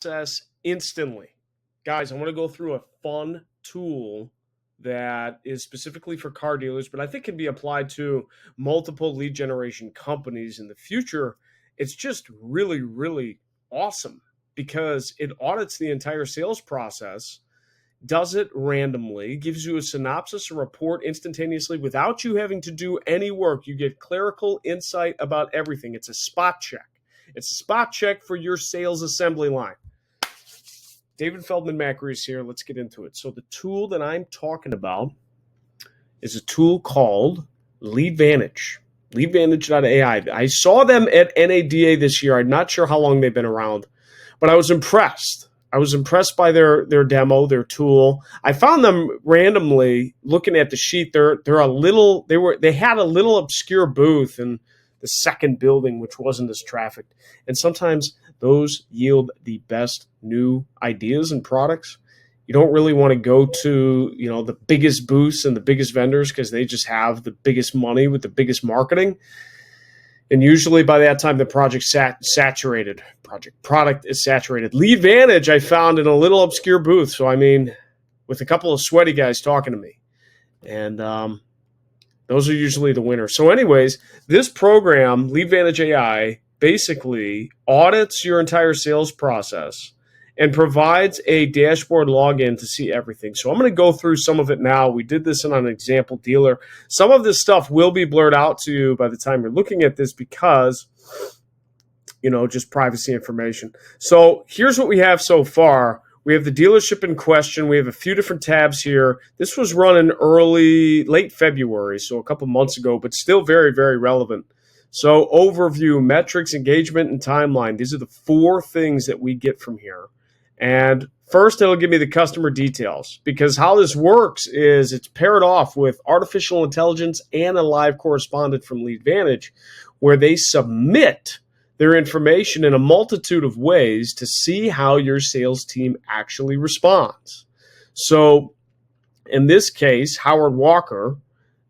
Process instantly. Guys, I want to go through a fun tool that is specifically for car dealers, but I think can be applied to multiple lead generation companies in the future. It's just really, really awesome because it audits the entire sales process, does it randomly, gives you a synopsis, a report instantaneously without you having to do any work. You get clerical insight about everything. It's a spot check. It's a spot check for your sales assembly line. David Feldman-Makrias here. Let's get into it. So the tool that I'm talking about is a tool called LeadVantage. LeadVantage.ai. I saw them at NADA this year. I'm not sure how long they've been around, but I was impressed. I was impressed by their demo, their tool. I found them randomly looking at the sheet. They had a little obscure booth in the second building, which wasn't as trafficked. And sometimes those yield the best new ideas and products. You don't really want to go to, the biggest booths and the biggest vendors because they just have the biggest money with the biggest marketing. And usually by that time, the project's saturated. Product is saturated. LeadVantage I found in a little obscure booth. So, with a couple of sweaty guys talking to me. And those are usually the winners. So anyways, this program, LeadVantage AI, basically audits your entire sales process and provides a dashboard login to see everything. So I'm going to go through some of it now. We did this in an example dealer. Some of this stuff will be blurred out to you by the time you're looking at this because, just privacy information. So here's what we have so far. We have the dealership in question. We have a few different tabs here. This was run in late February, so a couple months ago, but still very, very relevant. So overview, metrics, engagement, and timeline. These are the four things that we get from here. And first, it'll give me the customer details because how this works is it's paired off with artificial intelligence and a live correspondent from LeadVantage where they submit their information in a multitude of ways to see how your sales team actually responds. So in this case, Howard Walker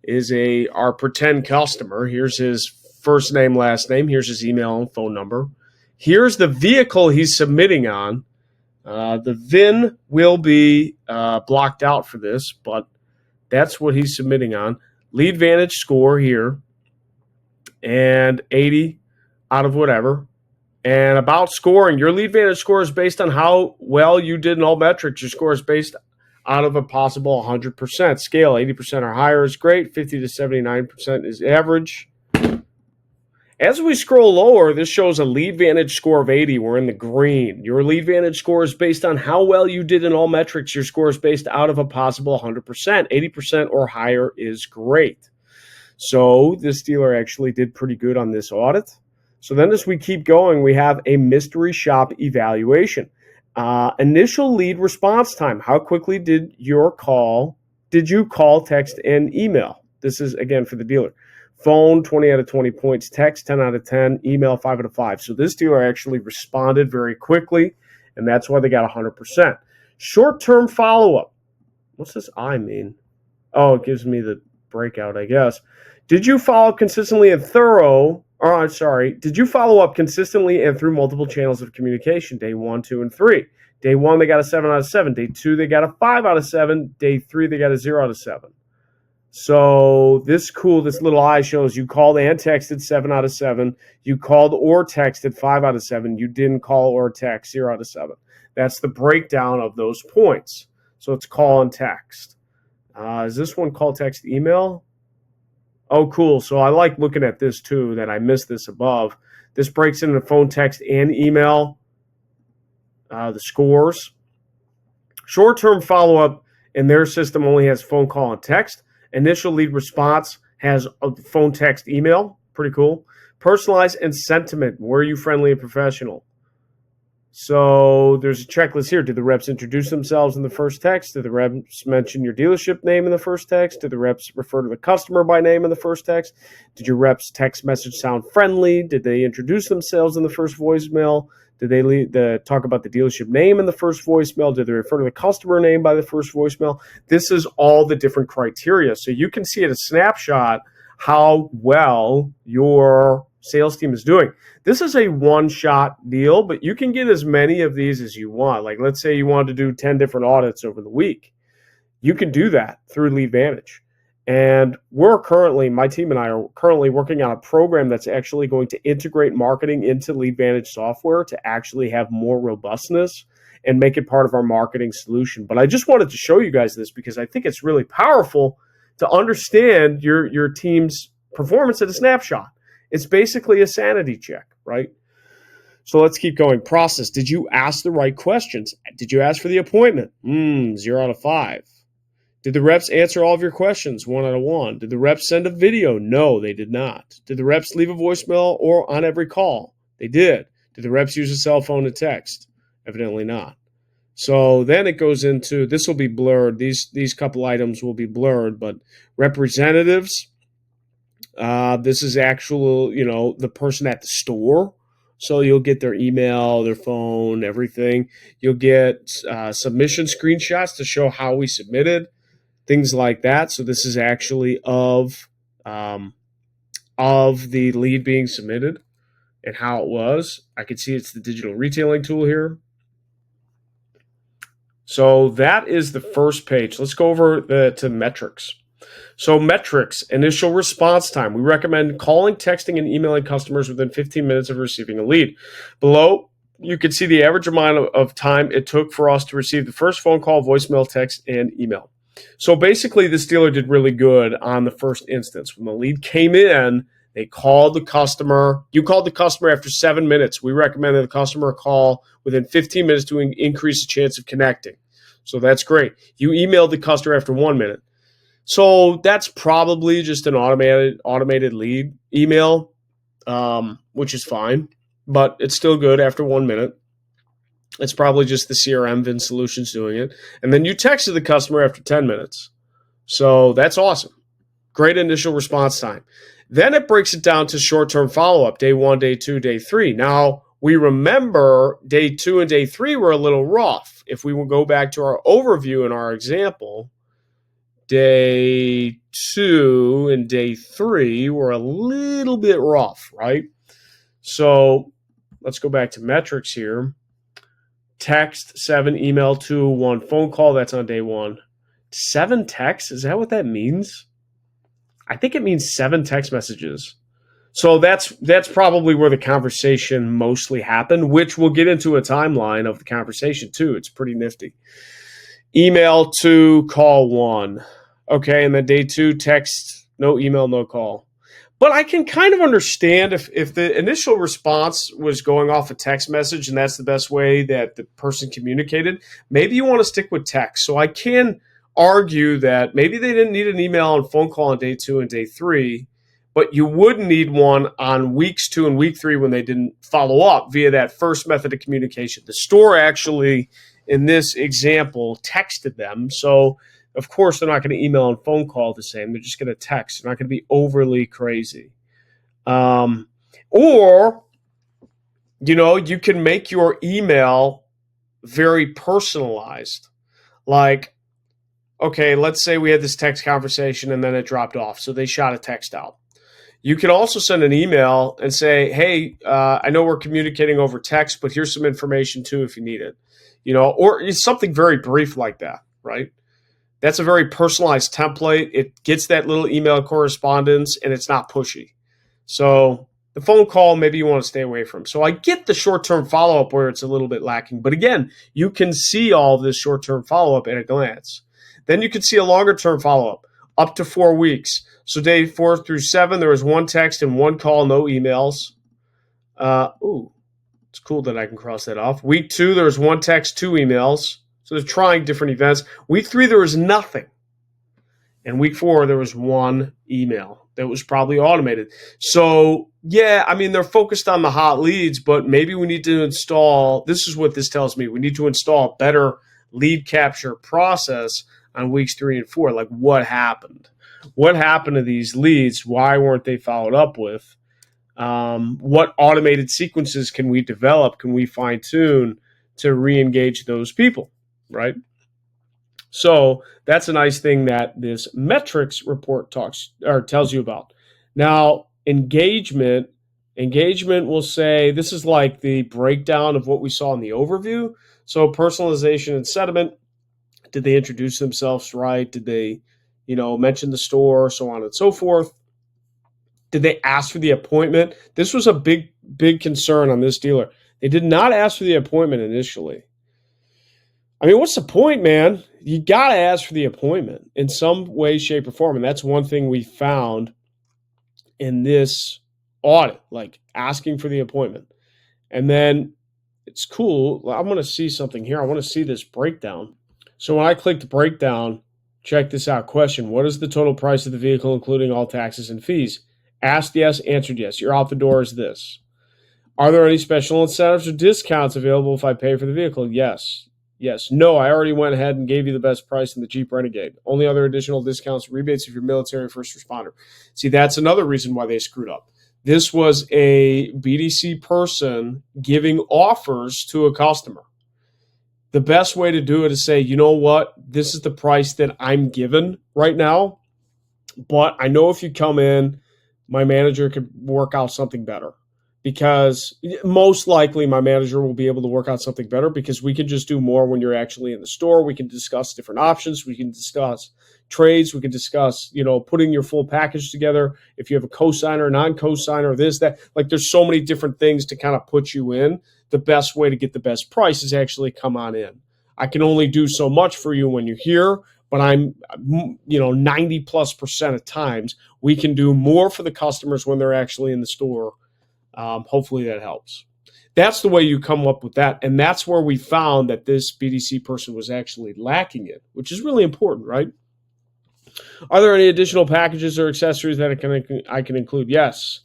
is our pretend customer. Here's his first name, last name. Here's his email and phone number. Here's the vehicle he's submitting on. The VIN will be blocked out for this, but that's what he's submitting on. LeadVantage score here, and 80 out of whatever. And about scoring, your LeadVantage score is based on how well you did in all metrics. Your score is based out of a possible 100% scale. 80% or higher is great. 50 to 79% is average. As we scroll lower, this shows a LeadVantage score of 80. We're in the green. Your LeadVantage score is based on how well you did in all metrics. Your score is based out of a possible 100%. 80% or higher is great. So this dealer actually did pretty good on this audit. So then as we keep going, we have a mystery shop evaluation. Initial lead response time. How quickly did you call, text, and email? This is, again, for the dealer. Phone, 20 out of 20 points. Text, 10 out of 10. Email, 5 out of 5. So this dealer actually responded very quickly, and that's why they got 100%. Short-term follow-up. What's this I mean? Oh, it gives me the breakout, I guess. Did you follow up consistently and Did you follow up consistently and through multiple channels of communication? Day 1, 2, and 3. Day 1, they got a 7 out of 7. Day 2, they got a 5 out of 7. Day 3, they got a 0 out of 7. So this little eye shows you called and texted 7 out of 7. You called or texted 5 out of 7. You didn't call or text 0 out of 7. That's the breakdown of those points. So it's call and text. Is this one call, text, email? Oh, cool. So I like looking at this too, that I missed this above. This breaks into phone, text, and email, the scores. Short-term follow-up in their system only has phone, call, and text. Initial lead response has a phone, text, email. Pretty cool. Personalized and sentiment. Were you friendly and professional? So there's a checklist here. Did the reps introduce themselves in the first text? Did the reps mention your dealership name in the first text? Did the reps refer to the customer by name in the first text? Did your reps text message sound friendly? Did they introduce themselves in the first voicemail? Did they talk about the dealership name in the first voicemail? Did they refer to the customer name by the first voicemail? This is all the different criteria. So you can see at a snapshot how well your sales team is doing. This is a one-shot deal, but you can get as many of these as you want. Like, let's say you want to do 10 different audits over the week. You can do that through LeadVantage. And my team and I are currently working on a program that's actually going to integrate marketing into LeadVantage software to actually have more robustness and make it part of our marketing solution. But I just wanted to show you guys this because I think it's really powerful to understand your team's performance at a snapshot. It's basically a sanity check, right? So let's keep going. Process. Did you ask the right questions? Did you ask for the appointment? 0 out of 5. Did the reps answer all of your questions? 1 out of 1. Did the reps send a video? No, they did not. Did the reps leave a voicemail or on every call? They did. Did the reps use a cell phone to text? Evidently not. So then it goes into, this will be blurred. These couple items will be blurred, but representatives, this is actual, the person at the store. So you'll get their email, their phone, everything. You'll get submission screenshots to show how we submitted, things like that. So this is actually of the lead being submitted and how it was. I can see it's the digital retailing tool here. So that is the first page. Let's go over to metrics. So metrics, initial response time. We recommend calling, texting, and emailing customers within 15 minutes of receiving a lead. Below, you can see the average amount of time it took for us to receive the first phone call, voicemail, text, and email. So basically, this dealer did really good on the first instance. When the lead came in, they called the customer. You called the customer after 7 minutes. We recommended the customer call within 15 minutes to increase the chance of connecting. So that's great. You emailed the customer after 1 minute. So that's probably just an automated lead email, which is fine, but it's still good after 1 minute. It's probably just the CRM Vin Solutions doing it. And then you texted the customer after 10 minutes. So that's awesome. Great initial response time. Then it breaks it down to short-term follow-up, day 1, day 2, day 3. Now, we remember day 2 and day 3 were a little rough. If we will go back to our overview in our example, day 2 and day 3 were a little bit rough, right? So let's go back to metrics here. Text 7, email 2, 1 phone call. That's on day 1. 7 texts? Is that what that means? I think it means 7 text messages. So that's probably where the conversation mostly happened, which we'll get into a timeline of the conversation too. It's pretty nifty. Email 2, call 1. Okay, and then day 2, text, no email, no call. But I can kind of understand if the initial response was going off a text message and that's the best way that the person communicated, maybe you want to stick with text. So I can argue that maybe they didn't need an email and phone call on day 2 and day 3, but you would need one on weeks 2 and week 3 when they didn't follow up via that first method of communication. The store actually, in this example, texted them. So of course, they're not going to email and phone call the same. They're just going to text. They're not going to be overly crazy. Or, you can make your email very personalized. Like, okay, let's say we had this text conversation and then it dropped off. So they shot a text out. You can also send an email and say, hey, I know we're communicating over text, but here's some information too if you need it. Or it's something very brief like that, right? That's a very personalized template. It gets that little email correspondence, and it's not pushy. So the phone call, maybe you want to stay away from. So I get the short-term follow-up where it's a little bit lacking. But again, you can see all of this short-term follow-up at a glance. Then you can see a longer-term follow-up, up to 4 weeks. So day 4 through 7, there was 1 text and 1 call, no emails. It's cool that I can cross that off. Week 2, there was 1 text, 2 emails. So they're trying different events. Week 3, there was nothing. And week 4, there was 1 email that was probably automated. So, yeah, they're focused on the hot leads, but maybe we need to install, this is what this tells me, we need to install a better lead capture process on weeks 3 and 4. Like, what happened? What happened to these leads? Why weren't they followed up with? What automated sequences can we develop? Can we fine-tune to re-engage those people? Right? So that's a nice thing that this metrics report tells you about. Now, engagement will say this is like the breakdown of what we saw in the overview. So personalization and sentiment. Did they introduce themselves right? Did they, mention the store, so on and so forth? Did they ask for the appointment? This was a big concern on this dealer. They did not ask for the appointment initially. I mean, what's the point, man? You got to ask for the appointment in some way, shape, or form. And that's one thing we found in this audit, like asking for the appointment. And then it's cool. I'm going to see something here. I want to see this breakdown. So when I click the breakdown, check this out. Question: what is the total price of the vehicle, including all taxes and fees? Asked yes, answered yes. You're out the door is this. Are there any special incentives or discounts available if I pay for the vehicle? Yes. Yes. No, I already went ahead and gave you the best price in the Jeep Renegade. Only other additional discounts or rebates if you're military or first responder. See, that's another reason why they screwed up. This was a BDC person giving offers to a customer. The best way to do it is say, you know what? This is the price that I'm given right now. But I know if you come in, my manager could work out something better, because most likely my manager will be able to work out something better because we can just do more when you're actually in the store. We can discuss different options. We can discuss trades. We can discuss, putting your full package together. If you have a cosigner, non-cosigner, this, that, like there's so many different things to kind of put you in. The best way to get the best price is actually come on in. I can only do so much for you when you're here, but I'm, 90+% of times we can do more for the customers when they're actually in the store. Hopefully that helps. That's the way you come up with that. And that's where we found that this BDC person was actually lacking it, which is really important, right? Are there any additional packages or accessories that I can include? Yes.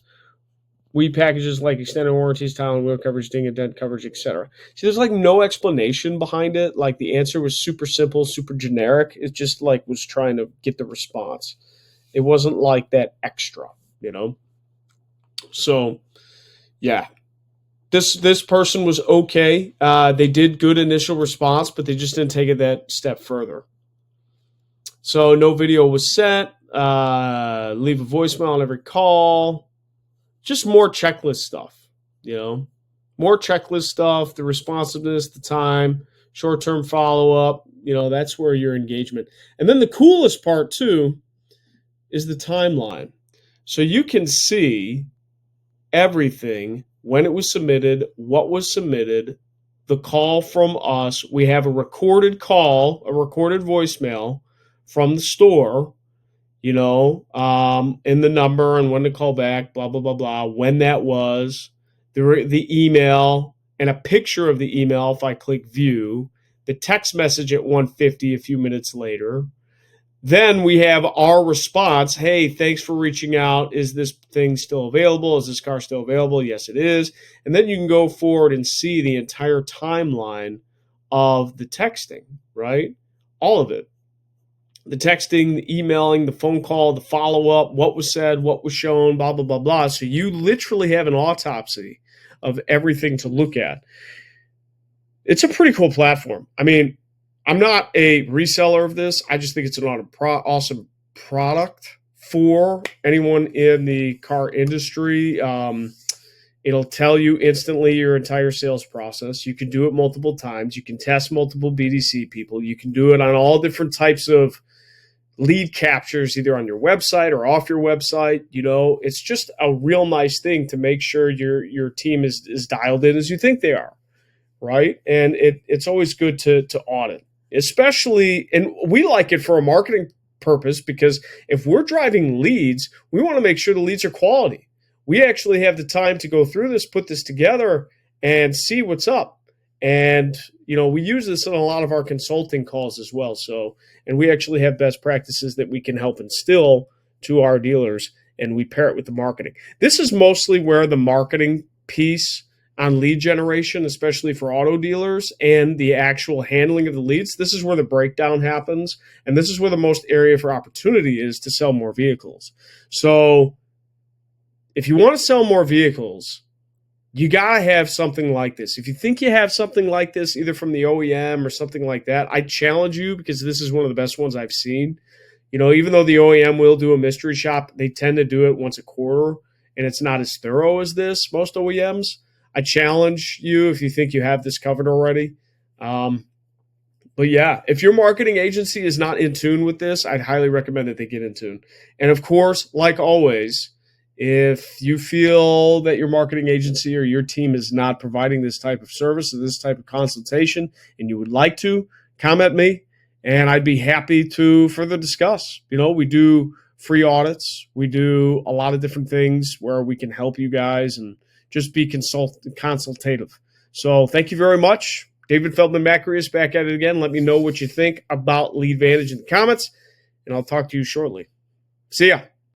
We packages like extended warranties, tile and wheel coverage, ding and dent coverage, etc. See, there's like no explanation behind it. Like the answer was super simple, super generic. It just like was trying to get the response. It wasn't like that extra, So, yeah, this person was okay. They did good initial response, but they just didn't take it that step further. So no video was sent. Leave a voicemail on every call. Just more checklist stuff, more checklist stuff, the responsiveness, the time, short-term follow-up, that's where your engagement. And then the coolest part too is the timeline. So you can see everything, when it was submitted, what was submitted, the call from us. We have a recorded call, a recorded voicemail from the store, in the number and when to call back, blah, blah, blah, blah, when that was, the email, and a picture of the email if I click view, the text message at 1:50 a few minutes later. Then we have our response. Hey, thanks for reaching out. Is this thing still available? Is this car still available? Yes, it is. And then you can go forward and see the entire timeline of the texting, right? All of it. The texting, the emailing, the phone call, the follow-up, what was said, what was shown, blah, blah, blah, blah. So you literally have an autopsy of everything to look at. It's a pretty cool platform. I mean, I'm not a reseller of this. I just think it's an awesome product for anyone in the car industry. It'll tell you instantly your entire sales process. You can do it multiple times. You can test multiple BDC people. You can do it on all different types of lead captures, either on your website or off your website. It's just a real nice thing to make sure your team is dialed in as you think they are, right? And it's always good to audit, especially, and we like it for a marketing purpose, because if we're driving leads, we want to make sure the leads are quality. We actually have the time to go through this, put this together, and see what's up. And, we use this in a lot of our consulting calls as well. So, and we actually have best practices that we can help instill to our dealers, and we pair it with the marketing. This is mostly where the marketing piece on lead generation, especially for auto dealers, and the actual handling of the leads, this is where the breakdown happens. And this is where the most area for opportunity is to sell more vehicles. So if you want to sell more vehicles, you got to have something like this. If you think you have something like this, either from the OEM or something like that, I challenge you, because this is one of the best ones I've seen. Even though the OEM will do a mystery shop, they tend to do it once a quarter, and it's not as thorough as this, most OEMs. I challenge you if you think you have this covered already. Um, but yeah, if your marketing agency is not in tune with this, I'd highly recommend that they get in tune. And of course, like always, if you feel that your marketing agency or your team is not providing this type of service or this type of consultation and you would like to, comment me and I'd be happy to further discuss. We do free audits. We do a lot of different things where we can help you guys and just be consultative. So thank you very much. David Feldman-Makrias back at it again. Let me know what you think about LeadVantage in the comments, and I'll talk to you shortly. See ya.